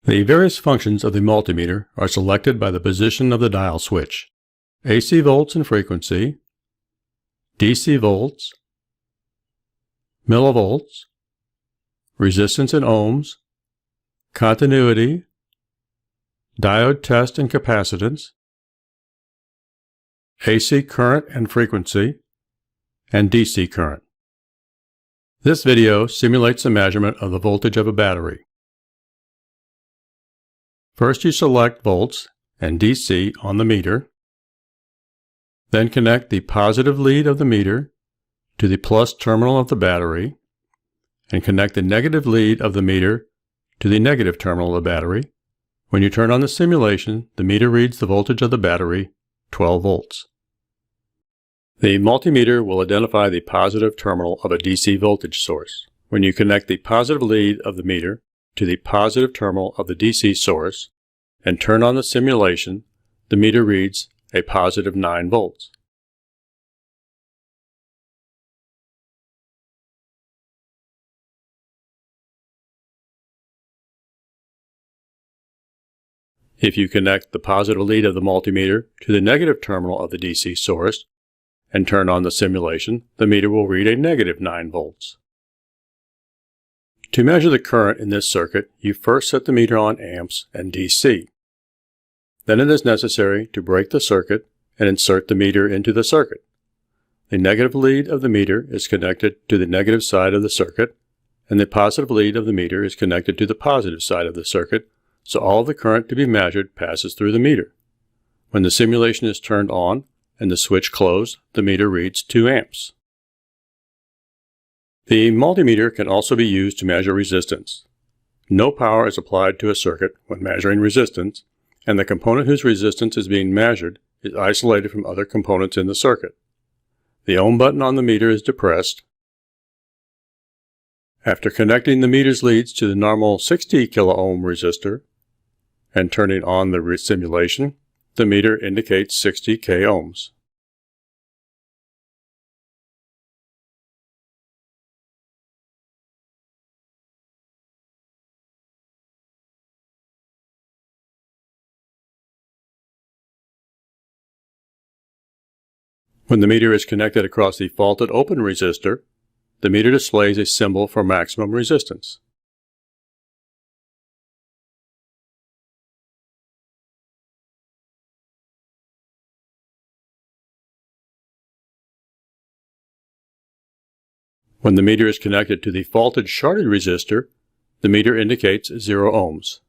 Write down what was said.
The various functions of the multimeter are selected by the position of the dial switch: AC volts and frequency, DC volts, millivolts, resistance in ohms, continuity, diode test and capacitance, AC current and frequency, and DC current. This video simulates the measurement of the voltage of a battery. First, you select volts and DC on the meter. Then connect the positive lead of the meter to the plus terminal of the battery, and connect the negative lead of the meter to the negative terminal of the battery. When you turn on the simulation, the meter reads the voltage of the battery, 12 volts. The multimeter will identify the positive terminal of a DC voltage source. When you connect the positive lead of the meter to the positive terminal of the DC source and turn on the simulation, the meter reads a positive 9 volts. If you connect the positive lead of the multimeter to the negative terminal of the DC source and turn on the simulation, the meter will read a negative 9 volts. To measure the current in this circuit, you first set the meter on amps and DC. Then it is necessary to break the circuit and insert the meter into the circuit. The negative lead of the meter is connected to the negative side of the circuit, and the positive lead of the meter is connected to the positive side of the circuit, so all of the current to be measured passes through the meter. When the simulation is turned on and the switch closed, the meter reads 2 amps. The multimeter can also be used to measure resistance. No power is applied to a circuit when measuring resistance, and the component whose resistance is being measured is isolated from other components in the circuit. The ohm button on the meter is depressed. After connecting the meter's leads to the normal 60 kiloohm resistor and turning on the simulation, the meter indicates 60 k ohms. When the meter is connected across the faulted open resistor, the meter displays a symbol for maximum resistance. When the meter is connected to the faulted shorted resistor, the meter indicates 0 ohms.